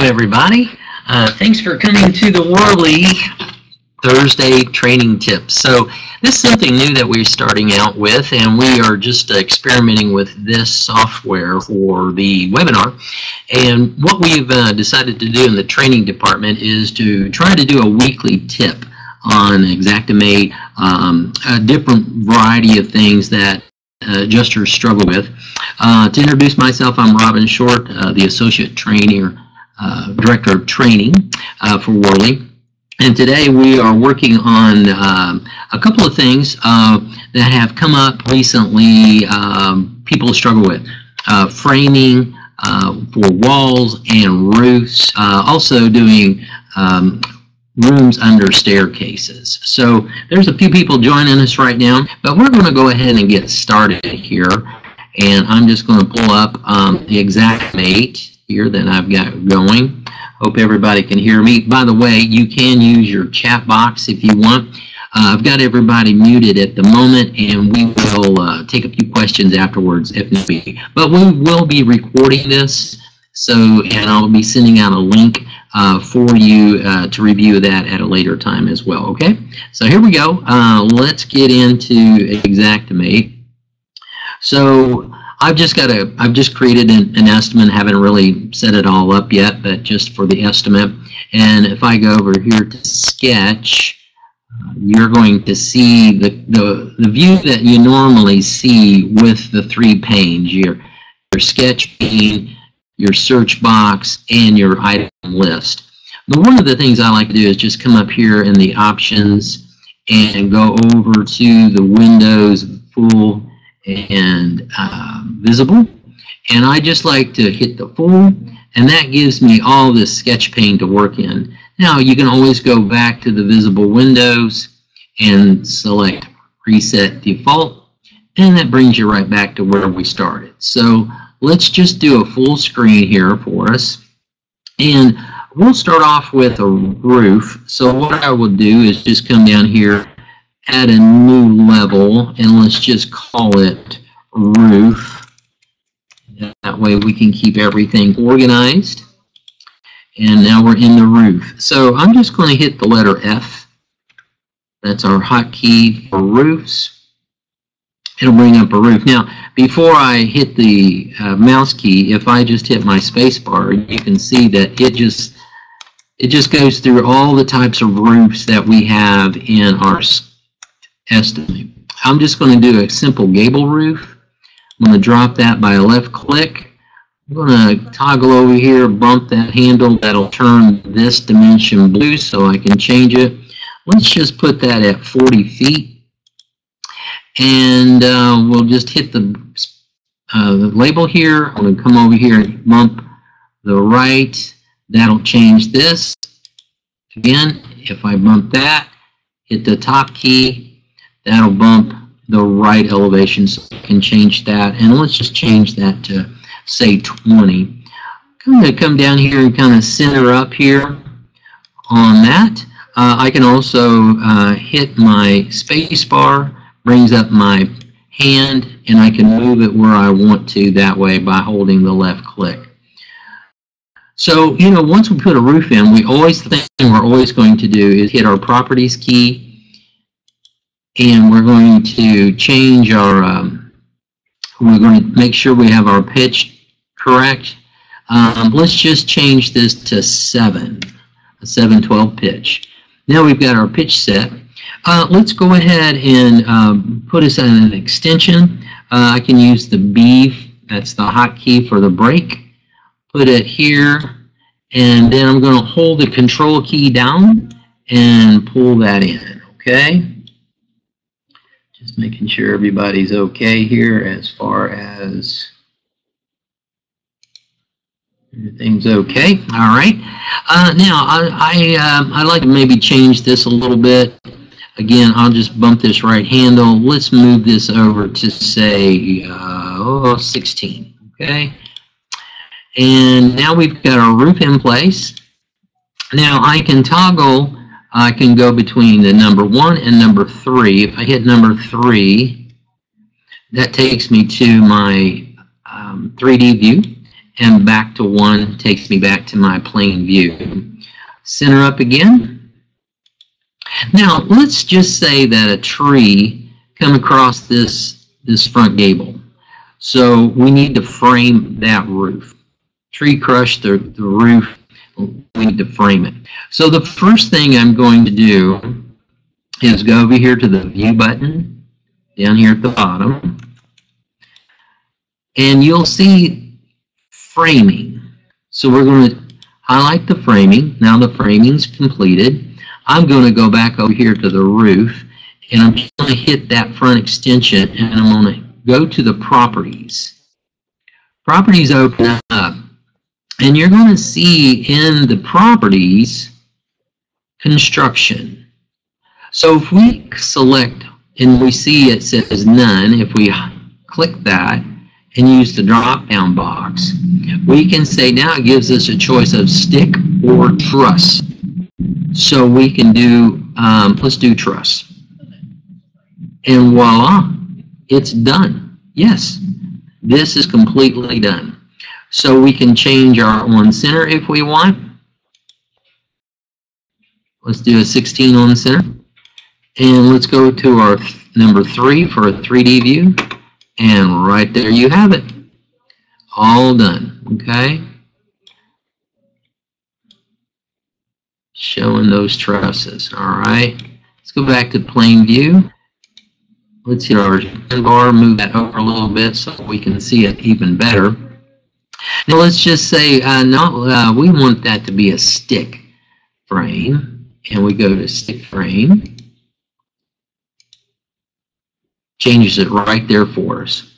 everybody. Thanks for coming to the Worley Thursday training tips. So this is something new that we're starting out with, and we are just experimenting with this software for the webinar. And what we've decided to do in the training department is to try to do a weekly tip on Xactimate, a different variety of things that adjusters struggle with. To introduce myself, I'm Robin Short, the Associate Director of Training for Worley. And today we are working on a couple of things that have come up recently people struggle with. Framing for walls and roofs, also doing rooms under staircases. So there's a few people joining us right now, but we're going to go ahead and get started here. And I'm just going to pull up the Xactimate here that I've got going. Hope everybody can hear me. By the way, you can use your chat box if you want. I've got everybody muted at the moment, and we will take a few questions afterwards if need be. But we will be recording this, and I'll be sending out a link for you to review that at a later time as well. Okay, so here we go. Let's get into Xactimate. So I've just created an estimate. Haven't really set it all up yet, but just for the estimate. And if I go over here to Sketch, you're going to see the view that you normally see with the three panes: your sketch pane, your search box, and your item list. But one of the things I like to do is just come up here in the options and go over to the Windows Full and Visible, and I just like to hit the full, and that gives me all this sketch pane to work in. Now you can always go back to the visible windows and select Reset Default, and that brings you right back to where we started. So let's just do a full screen here for us, and we'll start off with a roof. So what I will do is just come down here, add a new level, and let's just call it roof. That way we can keep everything organized. And now we're in the roof. So I'm just going to hit the letter F. That's our hotkey for roofs. It'll bring up a roof. Now, before I hit the mouse key, if I just hit my space bar, you can see that it just goes through all the types of roofs that we have in our estimate. I'm just going to do a simple gable roof. I'm going to drop that by a left click. I'm going to toggle over here, bump that handle. That'll turn this dimension blue so I can change it. Let's just put that at 40 feet. And we'll just hit the label here. I'm going to come over here and bump the right. That'll change this. Again, if I bump that, hit the top key, that'll bump the right elevation, so I can change that. And let's just change that to, say, 20. I'm going to come down here and kind of center up here on that. I can also hit my space bar, brings up my hand, and I can move it where I want to that way by holding the left click. So, you know, once we put a roof in, the thing we're always going to do is hit our Properties key, and we're going to change our, we're going to make sure we have our pitch correct. Let's just change this to a 7/12 pitch. Now we've got our pitch set. Let's go ahead and put us in an extension. I can use the B, that's the hotkey for the brake. Put it here, and then I'm going to hold the control key down and pull that in, okay? Just making sure everybody's okay here as far as everything's okay. All right. Now I like to maybe change this a little bit. Again, I'll just bump this right handle. Let's move this over to, say, 16. Okay. And now we've got our roof in place. Now I can toggle. I can go between the number 1 and number 3. If I hit number 3, that takes me to my 3D view. and back to 1 takes me back to my plane view. Center up again. Now let's just say that a tree come across this front gable. So we need to frame that roof. Tree crushed the roof, we need to frame it. So the first thing I'm going to do is go over here to the view button down here at the bottom, and you'll see framing. So we're going to highlight the framing. Now the framing's completed. I'm going to go back over here to the roof, and I'm just going to hit that front extension, and I'm going to go to the properties. Properties open up, and you're going to see in the properties construction. So if we select and we see it says none, if we click that and use the drop down box, we can say now it gives us a choice of stick or truss. So we can do, let's do truss. And voila, it's done. Yes, this is completely done. So we can change our on center if we want. Let's do a 16 on center. And let's go to our number 3 for a 3D view. And right there you have it. All done. Okay. Showing those trusses. All right. Let's go back to plane view. Let's hit our bar, move that over a little bit so we can see it even better. Now let's just say we want that to be a stick frame, and we go to stick frame. Changes it right there for us.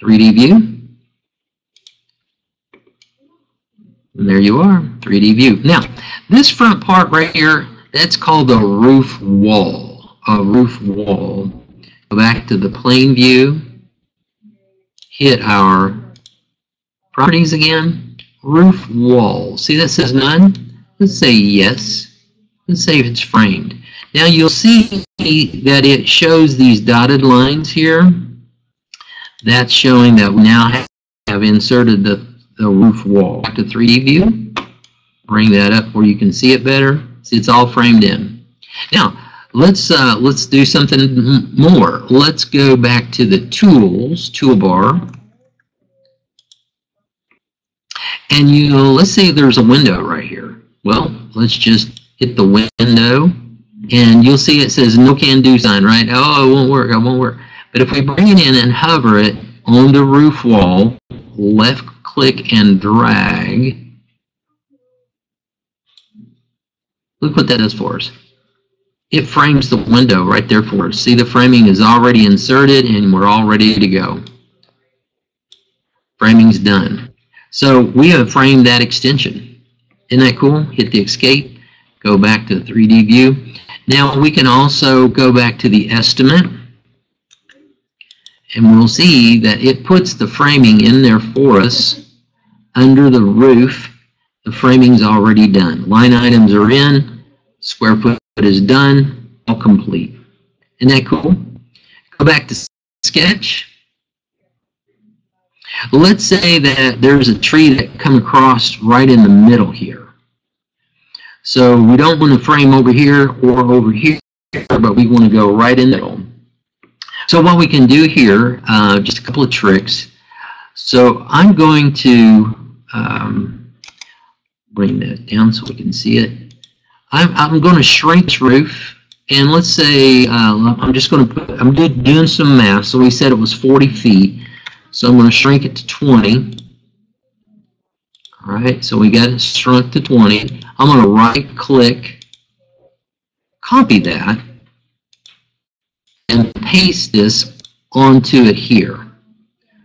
3D view. And there you are, 3D view. Now, this front part right here, that's called a roof wall. A roof wall. Go back to the plane view. Hit our properties again. Roof wall. See that says none? Let's say yes. Let's say if it's framed. Now you'll see that it shows these dotted lines here. That's showing that we now have inserted the roof wall. Back to 3D view. Bring that up where you can see it better. See, it's all framed in. Now let's do something more. Let's go back to the tools toolbar, and let's say there's a window right here. Well, let's just hit the window. And you'll see it says no can do sign, right? Oh, it won't work, it won't work. But if we bring it in and hover it on the roof wall, left click and drag, look what that does for us. It frames the window right there for us. See, the framing is already inserted and we're all ready to go. Framing's done. So we have framed that extension. Isn't that cool? Hit the escape, go back to the 3D view. Now we can also go back to the estimate, and we'll see that it puts the framing in there for us under the roof. The framing's already done. Line items are in, square foot is done, all complete. Isn't that cool? Go back to sketch. Let's say that there's a tree that come across right in the middle here. So we don't want to frame over here or over here, but we want to go right in the middle. So what we can do here, just a couple of tricks. So I'm going to bring that down so we can see it. I'm going to shrink this roof, and let's say I'm doing some math. So we said it was 40 feet, so I'm going to shrink it to 20. All right, so we got it shrunk to 20. I'm going to right click, copy that, and paste this onto it here.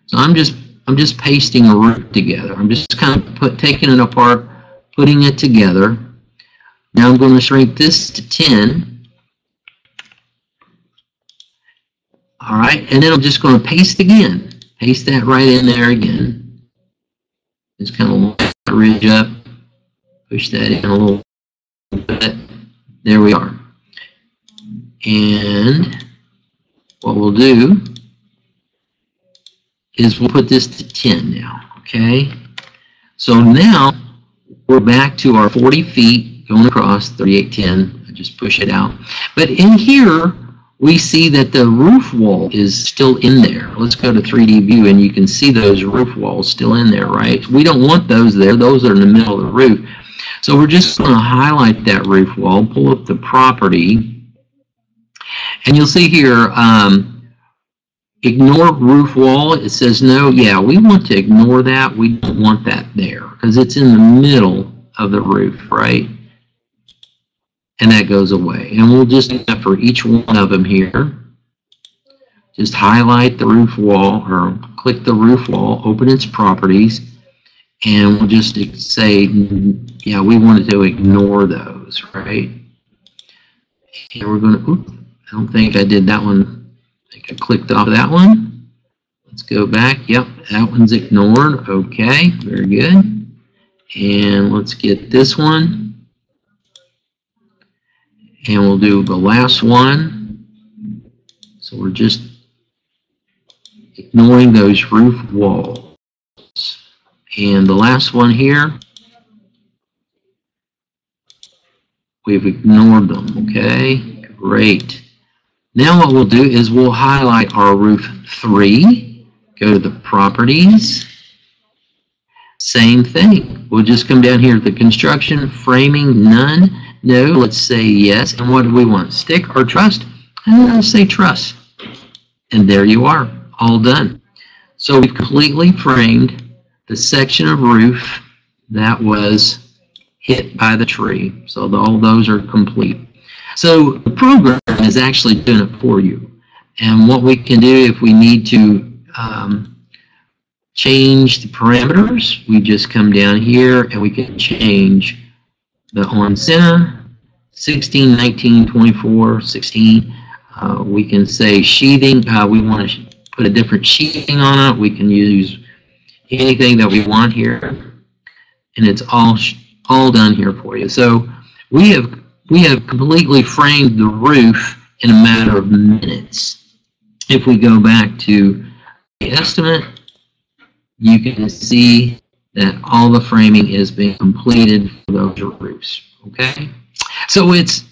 So I'm just pasting a roof together. I'm just kind of taking it apart, putting it together. Now I'm going to shrink this to 10. All right, and then I'm just going to paste again. Paste that right in there again. Just kind of lift the ridge up. Push that in a little bit. There we are. And what we'll do is we'll put this to 10 now. Okay, so now we're back to our 40 feet going across 3810. I just push it out. But in here, we see that the roof wall is still in there. Let's go to 3D view, and you can see those roof walls still in there, right? We don't want those there. Those are in the middle of the roof. So we're just going to highlight that roof wall, pull up the property, and you'll see here, ignore roof wall. It says no. Yeah, we want to ignore that. We don't want that there because it's in the middle of the roof, right? And that goes away. And we'll just do that for each one of them here. Just highlight the roof wall, or click the roof wall, open its properties, and we'll just say, yeah, we wanted to ignore those, right? And we're going to, oops, I don't think I did that one. I think I clicked off that one. Let's go back. Yep, that one's ignored. Okay, very good. And let's get this one. And we'll do the last one. So we're just ignoring those roof walls. And the last one here, we've ignored them. Okay, great. Now what we'll do is we'll highlight our roof 3, go to the properties, same thing. We'll just come down here to the construction, framing, none. No, let's say yes. And what do we want? Stick or truss? Let's say truss. And there you are, all done. So we've completely framed the section of roof that was hit by the tree. So all those are complete. So the program is actually doing it for you. And what we can do if we need to change the parameters, we just come down here and we can change the on center, 16, 19, 24, 16. We can say sheathing. We want to put a different sheathing on it. We can use anything that we want here, and it's all done here for you. So we have completely framed the roof in a matter of minutes. If we go back to the estimate, you can see that all the framing is being completed for those roofs. Okay, so it's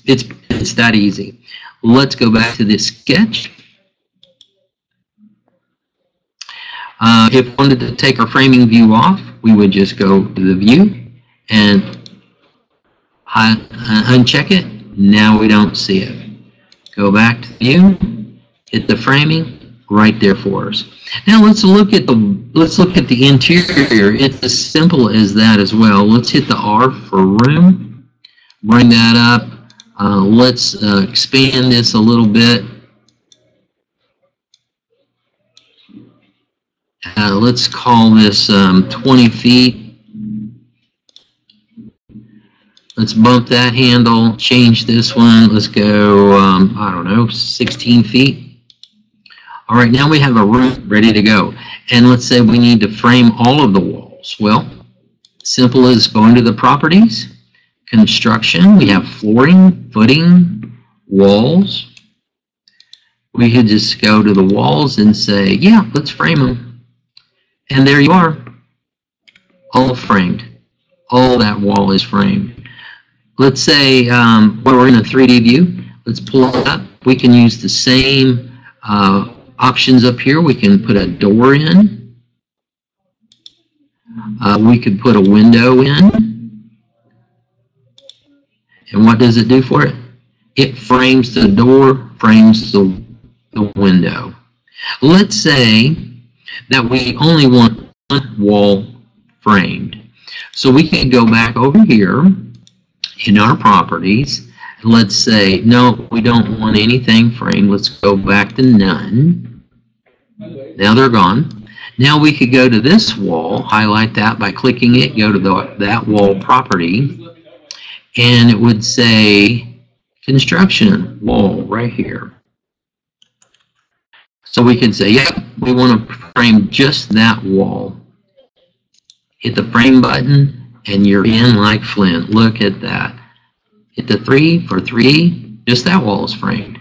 that easy. Let's go back to this sketch. If we wanted to take our framing view off, we would just go to the view and uncheck it. Now we don't see it. Go back to view, hit the framing, right there for us. Now let's look at the interior. It's as simple as that as well. Let's hit the R for room. Bring that up. Let's expand this a little bit. Let's call this 20 feet. Let's bump that handle, change this one. Let's go, I don't know, 16 feet. All right, now we have a room ready to go. And let's say we need to frame all of the walls. Well, simple as going to the properties, construction. We have flooring, footing, walls. We could just go to the walls and say, yeah, let's frame them. And there you are, all framed. All that wall is framed. Let's say we're in a 3D view. Let's pull it up. We can use the same options up here. We can put a door in. We could put a window in. And what does it do for it? It frames the door, frames the window. Let's say that we only want one wall framed. So we can go back over here in our properties. Let's say, no, we don't want anything framed. Let's go back to none. Now they're gone. Now we could go to this wall, highlight that by clicking it, go to that wall property, and it would say construction wall right here. So we can say, yeah, we want to frame just that wall. Hit the frame button, and you're in like Flint. Look at that. Hit the 3 for 3, just that wall is framed.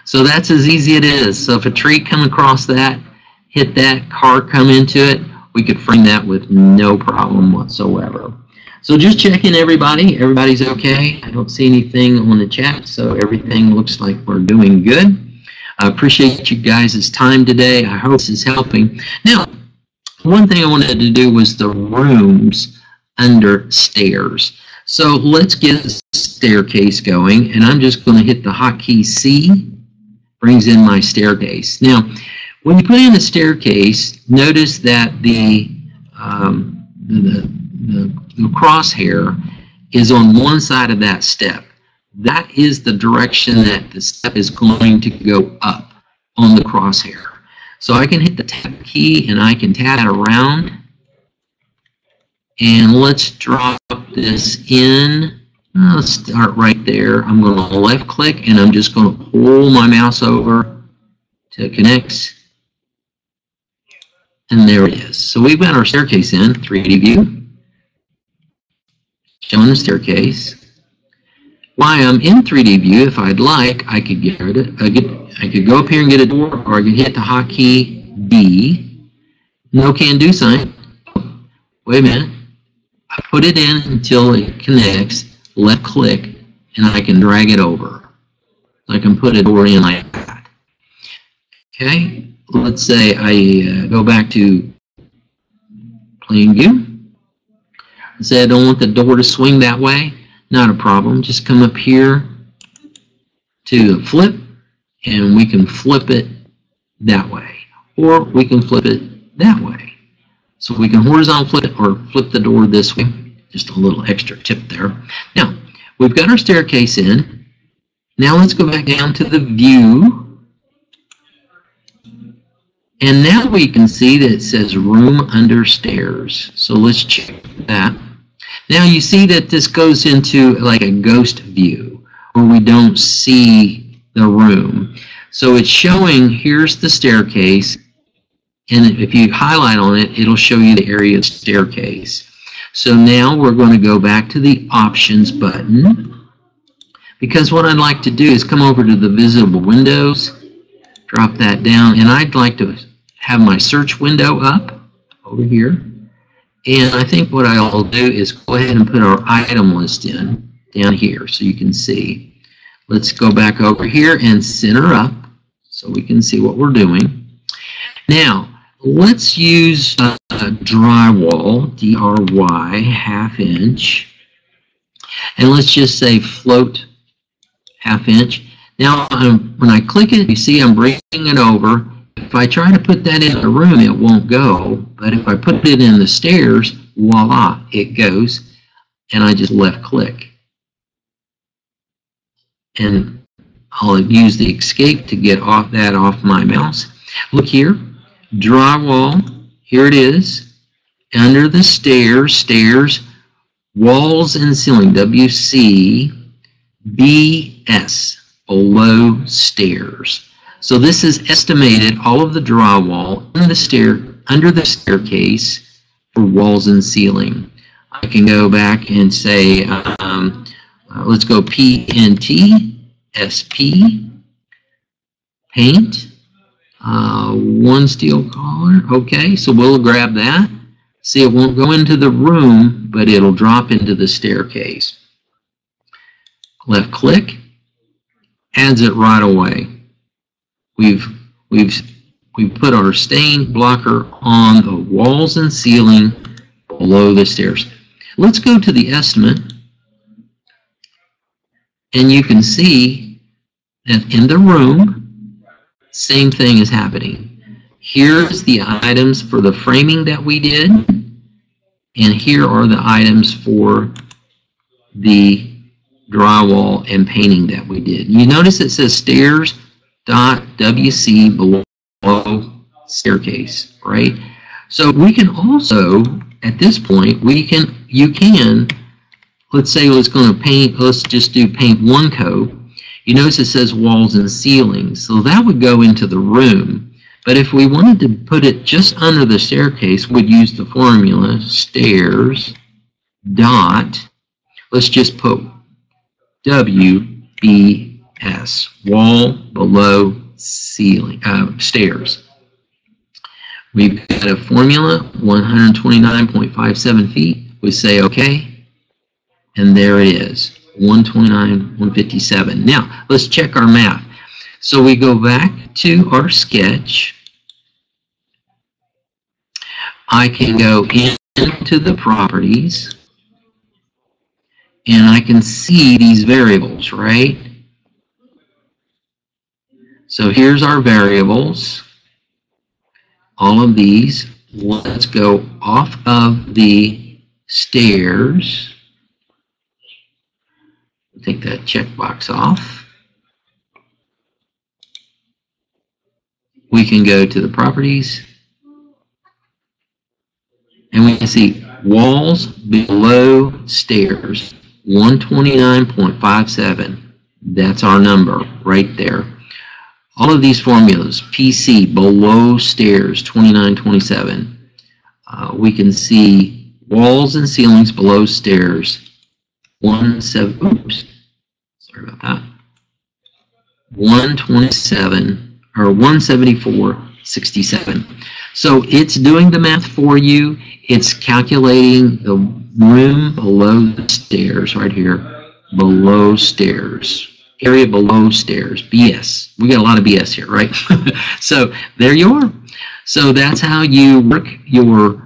So that's as easy as it is. So if a tree come across that, hit that, car come into it, we could frame that with no problem whatsoever. So just checking everybody. Everybody's okay. I don't see anything on the chat, so everything looks like we're doing good. I appreciate you guys' time today. I hope this is helping. Now, one thing I wanted to do was the rooms under stairs. So let's get the staircase going, and I'm just going to hit the hotkey C, brings in my staircase. Now, when you put in a staircase, notice that the crosshair is on one side of that step. That is the direction that the step is going to go up on the crosshair. So I can hit the tab key and I can tab it around. And let's drop this in. Let's start right there. I'm going to left click and I'm just going to pull my mouse over till it connects. And there it is. So we've got our staircase in 3D view, showing the staircase. While I'm in 3D view, if I'd like, I could I could go up here and get a door, or I could hit the hotkey D. No can do sign. Wait a minute. I put it in until it connects. Left click, and I can drag it over. I can put a door in like that. Okay. Let's say I go back to plain view. Say I don't want the door to swing that way. Not a problem. Just come up here to flip, and we can flip it that way. Or we can flip it that way. So we can horizontal flip it or flip the door this way. Just a little extra tip there. Now, we've got our staircase in. Now let's go back down to the view. And now we can see that it says room under stairs. So let's check that. Now you see that this goes into like a ghost view where we don't see the room. So it's showing here's the staircase, and if you highlight on it, it'll show you the area of staircase. So now we're going to go back to the options button, because what I'd like to do is come over to the visible windows, drop that down, and I'd like to have my search window up over here. And I think what I'll do is go ahead and put our item list in down here so you can see. Let's go back over here and center up so we can see what we're doing. Now, let's use drywall, D-R-Y, ½ inch. And let's just say float ½ inch. Now, when I click it, you see I'm bringing it over. If I try to put that in the room, it won't go. But if I put it in the stairs, voila, it goes. And I just left click. And I'll use the escape to get that off my mouse. Look here, drywall, here it is. Under the stairs, walls and ceiling, WC, BS, below stairs. So this is estimated all of the drywall under the staircase for walls and ceiling. I can go back and say, let's go PNT, SP, paint, one steel collar. Okay, so we'll grab that. See, it won't go into the room, but it'll drop into the staircase. Left click, adds it right away. We've put our stain blocker on the walls and ceiling below the stairs. Let's go to the estimate, and you can see that in the room, same thing is happening. Here's the items for the framing that we did, and here are the items for the drywall and painting that we did. You notice it says stairs .wc below staircase, right? So we can also, at this point, you can, let's say let's just do paint one coat. You notice it says walls and ceilings, so that would go into the room. But if we wanted to put it just under the staircase, we'd use the formula stairs dot, let's just put WBS, wall below ceiling, stairs. We've got a formula, 129.57 feet. We say OK, and there it is, 129.157. Now, let's check our math. So we go back to our sketch. I can go into the properties, and I can see these variables, right? So here's our variables. All of these. Let's go off of the stairs. Take that checkbox off. We can go to the properties, and we can see walls below stairs, 129.57. That's our number right there. All of these formulas, PC below stairs, 29.27. We can see walls and ceilings below stairs, 127 or 174.67. So it's doing the math for you. It's calculating the room below the stairs right here, below stairs, area below stairs, BS. We got a lot of BS here, right? So there you are. So that's how you work your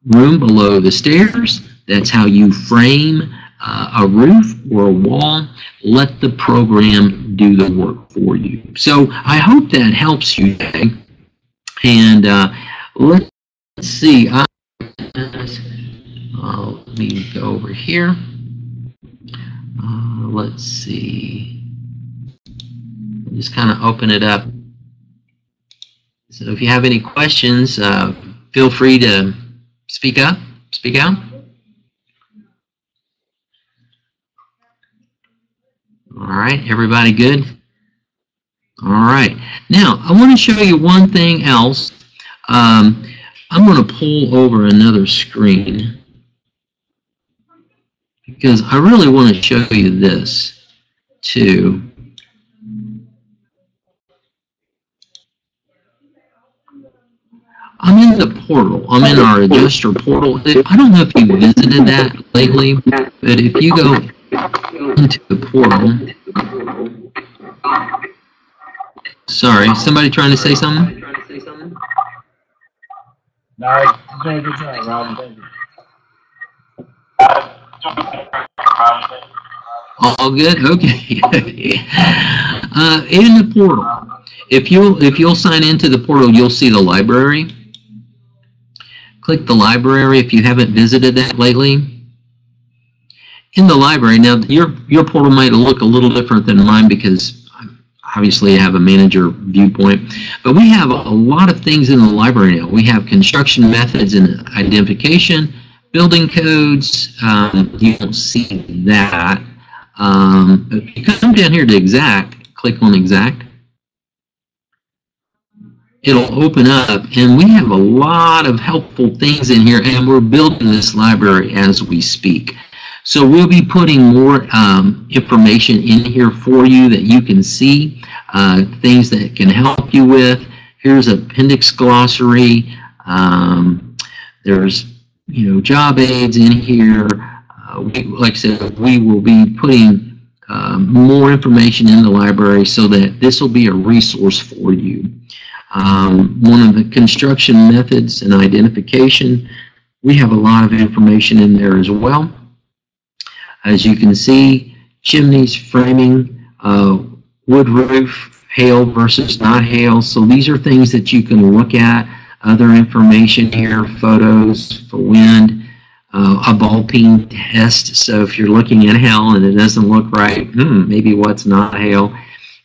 room below the stairs. That's how you frame a roof or a wall. Let the program do the work for you. So I hope that helps you today. And let's see. Let me go over here. Let's see. Just kind of open it up. So if you have any questions, feel free to speak up, speak out. All right, everybody good? All right. Now, I want to show you one thing else. I'm going to pull over another screen because I really want to show you this too. I'm in the portal. I'm in our adjuster portal. I don't know if you visited that lately, but if you go into the portal. Sorry, somebody trying to say something? No, very good job, Rob. Thank you. All good? Okay. In the portal, if you'll sign into the portal, you'll see the library. Click the library if you haven't visited that lately. In the library, now your portal might look a little different than mine because obviously I have a manager viewpoint, but we have a lot of things in the library now. We have construction methods and identification, building codes. You don't see that. If you come down here to exact, click on exact. It'll open up, and we have a lot of helpful things in here, and we're building this library as we speak. So we'll be putting more information in here for you that you can see, things that can help you with. Here's appendix glossary. There's job aids in here. Like I said, we will be putting more information in the library so that this will be a resource for you. One of the construction methods and identification, we have a lot of information in there as well. As you can see, chimneys, framing, wood roof, hail versus not hail. So these are things that you can look at. Other information here, photos for wind, a ball peen test. So if you're looking at hail and it doesn't look right, maybe what's not hail.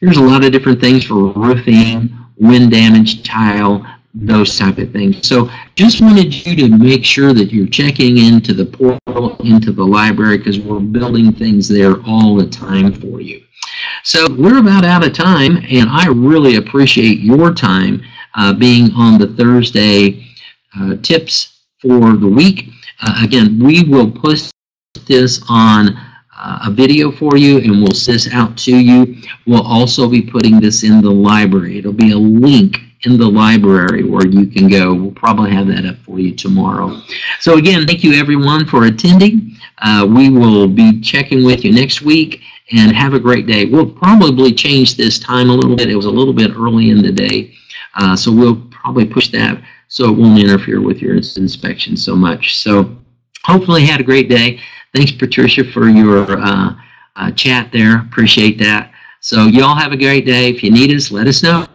There's a lot of different things for roofing, wind damage, tile, those type of things. So just wanted you to make sure that you're checking into the portal, into the library, because we're building things there all the time for you. So we're about out of time, and I really appreciate your time being on the Thursday tips for the week. Again, we will put this on a video for you, and we'll send this out to you. We'll also be putting this in the library. It'll be a link in the library where you can go. We'll probably have that up for you tomorrow. So again, thank you everyone for attending. We will be checking with you next week, and have a great day. We'll probably change this time a little bit. It was a little bit early in the day, so we'll probably push that so it won't interfere with your inspection so much. So hopefully you had a great day. Thanks, Patricia, for your chat there. Appreciate that. So you all have a great day. If you need us, let us know.